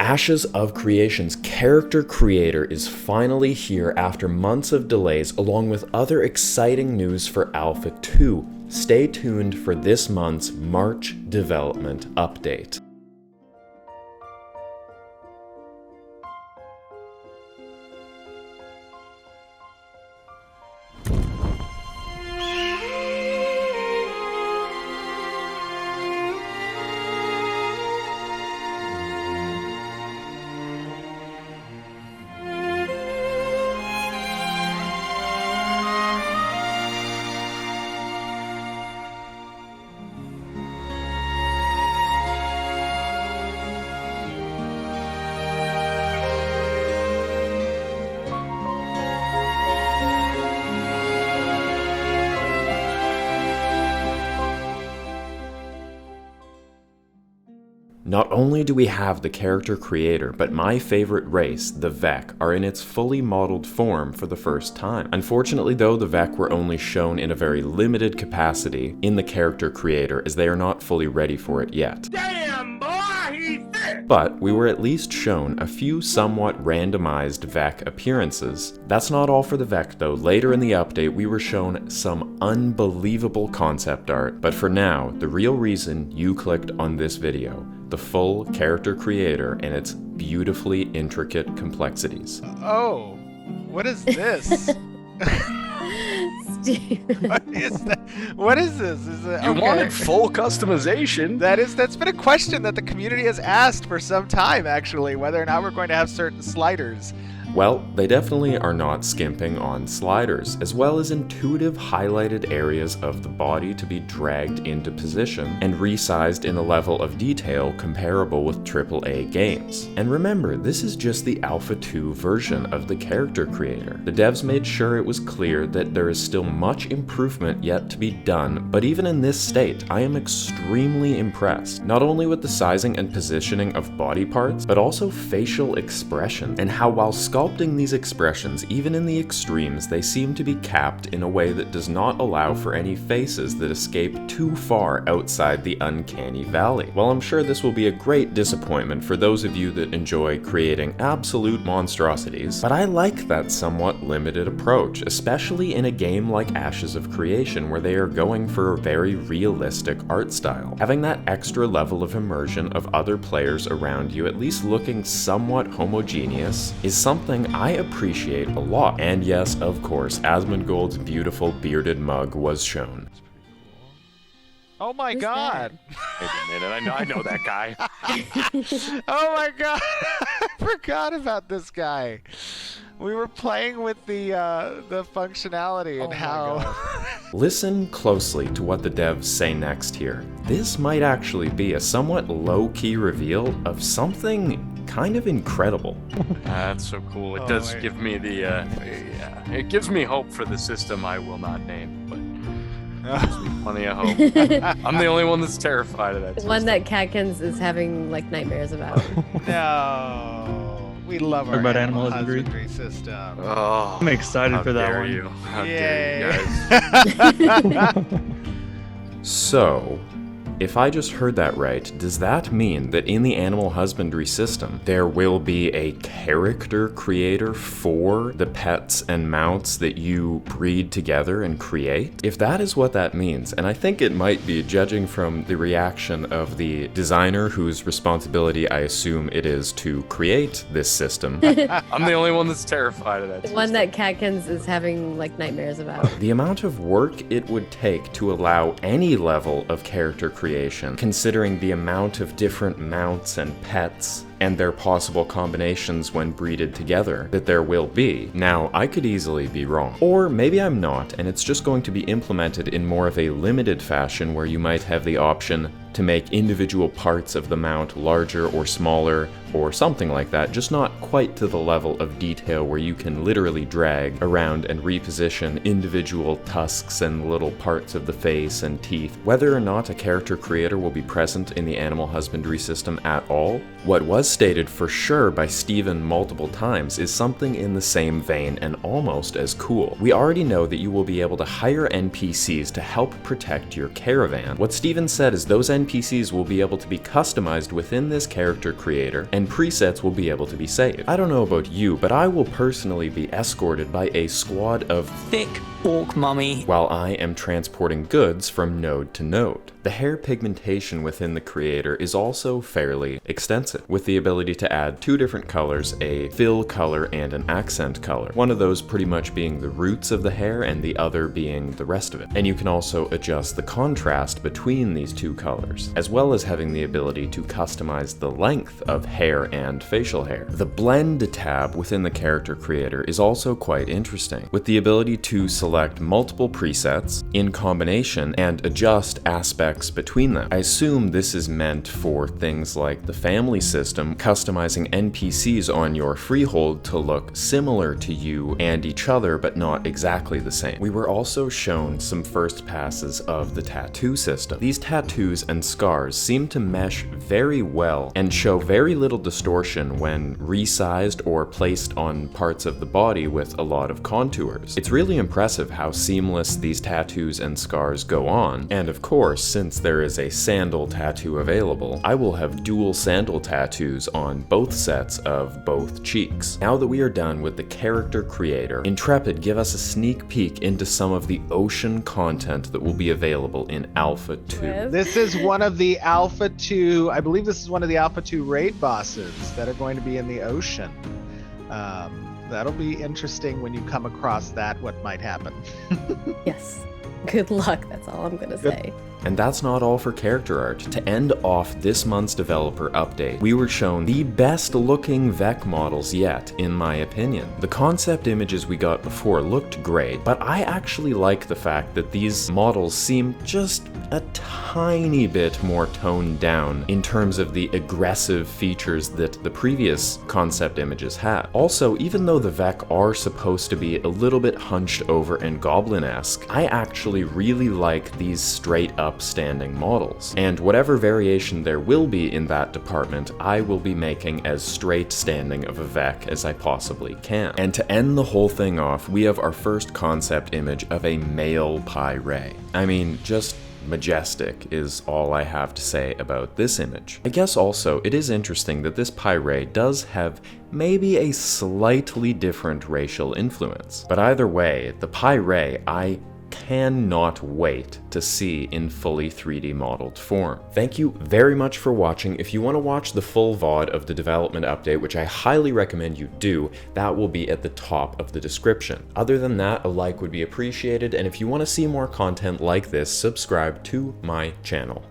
Ashes of Creation's character creator is finally here after months of delays, along with other exciting news for Alpha 2. Stay tuned for this month's March development update. Not only do we have the character creator, but my favorite race, the Vec, are in its fully modeled form for the first time. Unfortunately though, the Vec were only shown in a very limited capacity in the character creator, as they are not fully ready for it yet. Damn, boy, he's thick! But we were at least shown a few somewhat randomized Vec appearances. That's not all for the Vec though. Later in the update we were shown some unbelievable concept art, but for now, the real reason you clicked on this video: the full character creator and its beautifully intricate complexities. Oh, what is this? Steve. What is this? Is it, You okay. wanted full customization. That's been a question that the community has asked for some time, actually, whether or not we're going to have certain sliders. Well, they definitely are not skimping on sliders, as well as intuitive highlighted areas of the body to be dragged into position and resized in a level of detail comparable with AAA games. And remember, this is just the Alpha 2 version of the character creator. The devs made sure it was clear that there is still much improvement yet to be done, but even in this state, I am extremely impressed, not only with the sizing and positioning of body parts, but also facial expression, and how while sculpting these expressions, even in the extremes, they seem to be capped in a way that does not allow for any faces that escape too far outside the uncanny valley. While I'm sure this will be a great disappointment for those of you that enjoy creating absolute monstrosities, but I like that somewhat limited approach, especially in a game like Ashes of Creation where they are going for a very realistic art style. Having that extra level of immersion of other players around you, at least looking somewhat homogeneous, is something I appreciate a lot. And yes, of course, Asmongold's beautiful bearded mug was shown. Oh my Who's god! Wait a minute, I know that guy. Oh my god! I forgot about this guy. We were playing with the functionality and how. Listen closely to what the devs say next here. This might actually be a somewhat low-key reveal of something kind of incredible. That's so cool. It Oh, does wait. give me the, it gives me hope for the system I will not name, but it gives me plenty of hope. I'm the only one that's terrified of that The system. one that Catkins is having like nightmares about. No, we love our Talk about animal husbandry. system. Oh, I'm excited how for that dare one. you. How dare you guys. So, if I just heard that right, does that mean that in the animal husbandry system, there will be a character creator for the pets and mounts that you breed together and create? If that is what that means, and I think it might be, judging from the reaction of the designer whose responsibility I assume it is to create this system, I'm the only one that's terrified of that The system. one that Catkins is having like nightmares about. the amount of work it would take to allow any level of character creation, considering the amount of different mounts and pets and their possible combinations when breeded together, that there will be. Now, I could easily be wrong. Or maybe I'm not, and it's just going to be implemented in more of a limited fashion where you might have the option to make individual parts of the mount larger or smaller, or something like that, just not quite to the level of detail where you can literally drag around and reposition individual tusks and little parts of the face and teeth. Whether or not a character creator will be present in the animal husbandry system at all, what was as stated for sure by Steven multiple times, is something in the same vein and almost as cool. We already know that you will be able to hire NPCs to help protect your caravan. What Steven said is those NPCs will be able to be customized within this character creator, and presets will be able to be saved. I don't know about you, but I will personally be escorted by a squad of thick orc mummy while I am transporting goods from node to node. The hair pigmentation within the creator is also fairly extensive, with the ability to add 2 different colors, a fill color and an accent color. One of those pretty much being the roots of the hair and the other being the rest of it. And you can also adjust the contrast between these 2 colors, as well as having the ability to customize the length of hair and facial hair. The blend tab within the character creator is also quite interesting, with the ability to select multiple presets in combination and adjust aspects between them. I assume this is meant for things like the family system, customizing NPCs on your freehold to look similar to you and each other, but not exactly the same. We were also shown some first passes of the tattoo system. These tattoos and scars seem to mesh very well and show very little distortion when resized or placed on parts of the body with a lot of contours. It's really impressive how seamless these tattoos and scars go on, and of course, since there is a sandal tattoo available, I will have dual sandal tattoos on both sets of both cheeks. Now that we are done with the character creator, Intrepid, give us a sneak peek into some of the ocean content that will be available in Alpha 2. This is one of the Alpha 2, I believe this is one of the Alpha 2 raid bosses that are going to be in the ocean. That'll be interesting when you come across that, what might happen. Yes. Good luck, that's all I'm gonna say. And that's not all for character art. To end off this month's developer update, we were shown the best looking Vec models yet, in my opinion. The concept images we got before looked great, but I actually like the fact that these models seem just a tiny bit more toned down in terms of the aggressive features that the previous concept images had. Also, even though the Vec are supposed to be a little bit hunched over and goblin-esque, I actually really like these straight up standing models. And whatever variation there will be in that department, I will be making as straight standing of a Vec as I possibly can. And to end the whole thing off, we have our first concept image of a male Pyre. I mean, just majestic is all I have to say about this image. I guess also it is interesting that this Pyre does have maybe a slightly different racial influence. But either way, the Pyre I cannot wait to see in fully 3D modeled form. Thank you very much for watching. If you want to watch the full VOD of the development update, which I highly recommend you do, that will be at the top of the description. Other than that, a like would be appreciated, and if you want to see more content like this, subscribe to my channel.